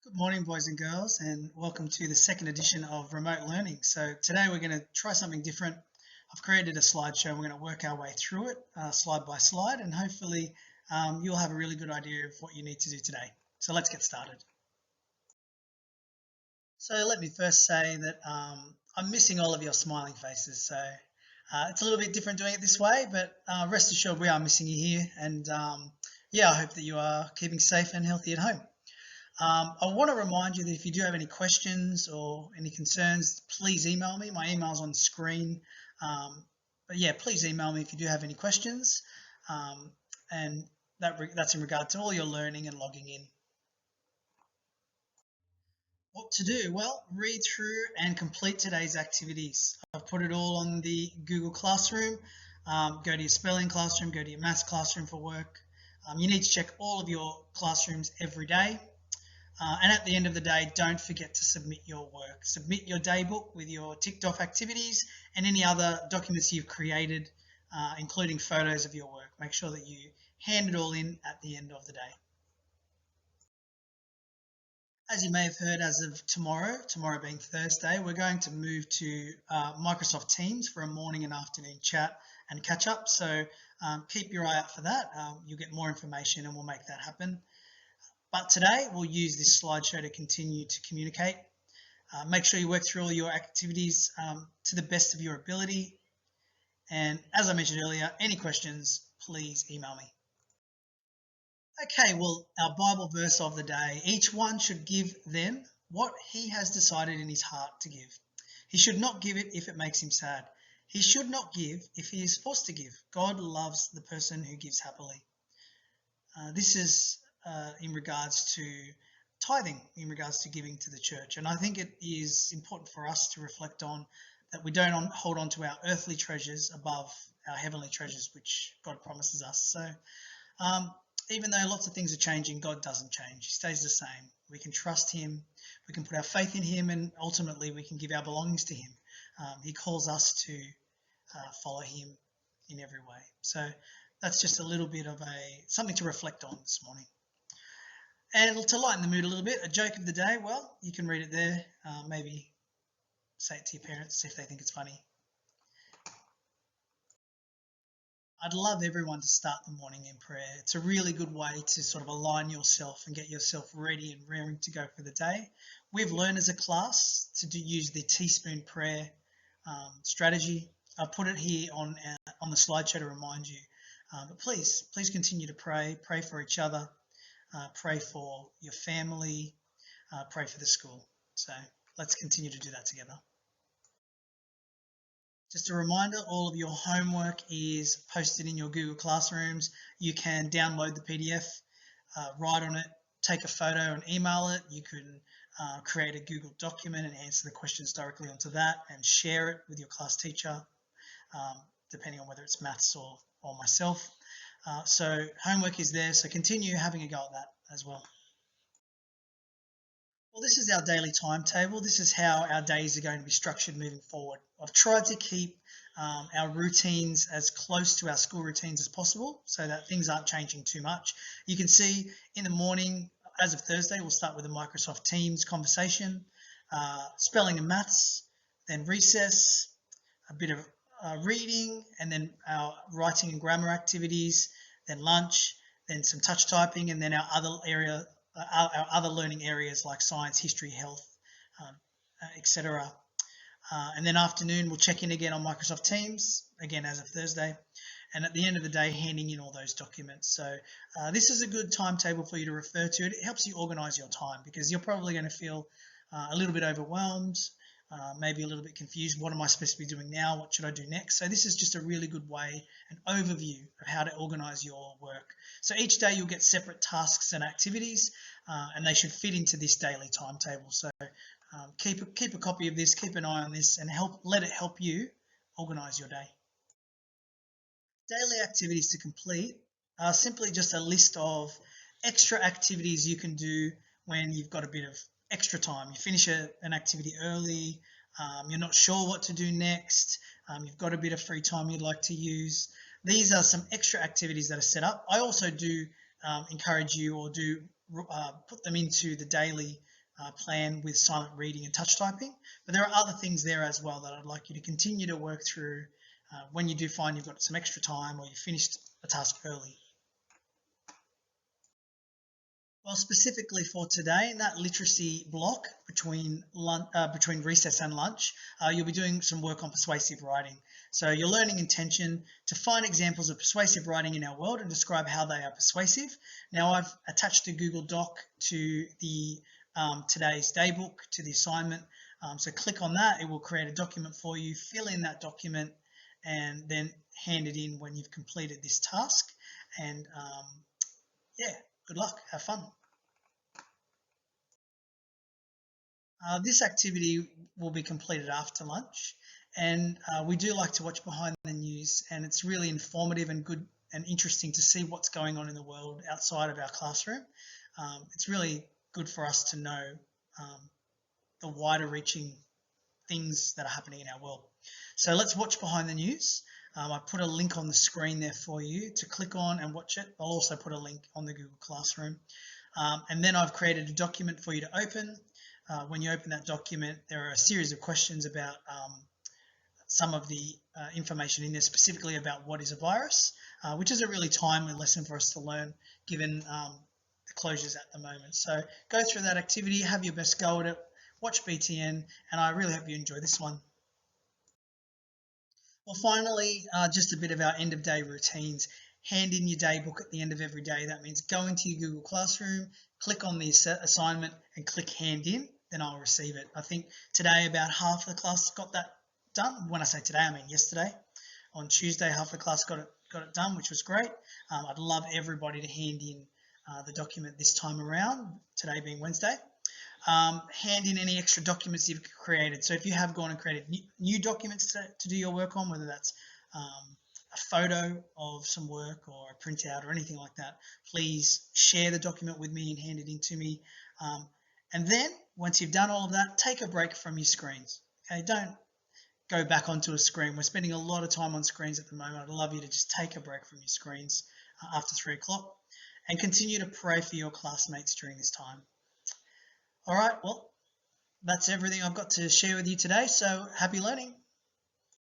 Good morning, boys and girls, and welcome to the second edition of Remote Learning. So today we're going to try something different. I've created a slideshow. We're going to work our way through it slide by slide, and hopefully you'll have a really good idea of what you need to do today. So let's get started. So let me first say that I'm missing all of your smiling faces. So it's a little bit different doing it this way, but rest assured we are missing you here. And yeah, I hope that you are keeping safe and healthy at home. I want to remind you that if you do have any questions or any concerns, please email me. My email's on the screen. But yeah, please email me if you do have any questions. And that's in regard to all your learning and logging in. What to do? Well, read through and complete today's activities. I've put it all on the Google Classroom. Go to your spelling classroom, go to your maths classroom for work. You need to check all of your classrooms every day. And at the end of the day, don't forget to submit your work. Submit your daybook with your ticked off activities and any other documents you've created, including photos of your work. Make sure that you hand it all in at the end of the day. As you may have heard, as of tomorrow being Thursday, we're going to move to Microsoft Teams for a morning and afternoon chat and catch up. So keep your eye out for that. You'll get more information and we'll make that happen. But today we'll use this slideshow to continue to communicate. Make sure you work through all your activities to the best of your ability. And as I mentioned earlier, any questions, please email me. Okay, well, our Bible verse of the day, each one should give them what he has decided in his heart to give. He should not give it if it makes him sad. He should not give if he is forced to give. God loves the person who gives happily. This is in regards to tithing, in regards to giving to the church. And I think it is important for us to reflect on that we don't hold on to our earthly treasures above our heavenly treasures, which God promises us. So even though lots of things are changing, God doesn't change. He stays the same. We can trust him, we can put our faith in him, and ultimately we can give our belongings to him. He calls us to follow him in every way. So that's just a little bit of something to reflect on this morning. And to lighten the mood a little bit, a joke of the day, well, you can read it there. Maybe say it to your parents, see if they think it's funny. I'd love everyone to start the morning in prayer. It's a really good way to sort of align yourself and get yourself ready and raring to go for the day. We've learned as a class to use the teaspoon prayer strategy. I've put it here on the slideshow to remind you. But please continue to pray for each other. Pray for your family, pray for the school. So let's continue to do that together. Just a reminder, all of your homework is posted in your Google Classrooms. You can download the PDF, write on it, take a photo and email it. You can create a Google document and answer the questions directly onto that and share it with your class teacher, depending on whether it's maths or myself. So homework is there, so continue having a go at that as well. Well, this is our daily timetable. This is how our days are going to be structured moving forward. I've tried to keep our routines as close to our school routines as possible so that things aren't changing too much. You can see in the morning, as of Thursday, we'll start with a Microsoft Teams conversation, spelling and maths, then recess, a bit of reading, and then our writing and grammar activities, then lunch, then some touch typing, and then our other learning areas like science, history, health, etc. And then afternoon, we'll check in again on Microsoft Teams, again as of Thursday. And at the end of the day, handing in all those documents. So this is a good timetable for you to refer to. It helps you organize your time because you're probably going to feel a little bit overwhelmed, maybe a little bit confused. What am I supposed to be doing now? What should I do next? So this is just a really good way, an overview of how to organize your work. So each day you'll get separate tasks and activities, and they should fit into this daily timetable. So keep a copy of this, keep an eye on this, and let it help you organize your day. Daily activities to complete are simply just a list of extra activities you can do when you've got a bit of extra time. You finish an activity early, you're not sure what to do next, you've got a bit of free time you'd like to use. These are some extra activities that are set up. I also do encourage you or do put them into the daily plan with silent reading and touch typing. But there are other things there as well that I'd like you to continue to work through when you do find you've got some extra time or you finished a task early. Well, specifically for today, in that literacy block between recess and lunch, you'll be doing some work on persuasive writing. So you're learning intention to find examples of persuasive writing in our world and describe how they are persuasive. Now, I've attached a Google Doc to the today's daybook, to the assignment. So click on that. It will create a document for you. Fill in that document and then hand it in when you've completed this task. And yeah, good luck. Have fun. This activity will be completed after lunch, and we do like to watch Behind the News, and it's really informative and good and interesting to see what's going on in the world outside of our classroom. It's really good for us to know the wider reaching things that are happening in our world. So let's watch Behind the News. I put a link on the screen there for you to click on and watch it. I'll also put a link on the Google Classroom. And then I've created a document for you to open. When you open that document, there are a series of questions about some of the information in there, specifically about what is a virus, which is a really timely lesson for us to learn given the closures at the moment. So go through that activity, have your best go at it, watch BTN, and I really hope you enjoy this one. Well, finally, just a bit of our end of day routines. Hand in your daybook at the end of every day. That means go into your Google Classroom, click on the assignment and click hand in, then I'll receive it. I think today about half of the class got that done. When I say today, I mean yesterday. On Tuesday, half the class got it done, which was great. I'd love everybody to hand in the document this time around, today being Wednesday. Hand in any extra documents you've created. So if you have gone and created new documents to do your work on, whether that's a photo of some work or a printout or anything like that, please share the document with me and hand it in to me. And then once you've done all of that, take a break from your screens. Okay, don't go back onto a screen. We're spending a lot of time on screens at the moment. I'd love you to just take a break from your screens after 3 o'clock and continue to pray for your classmates during this time. All right, well, that's everything I've got to share with you today, so happy learning.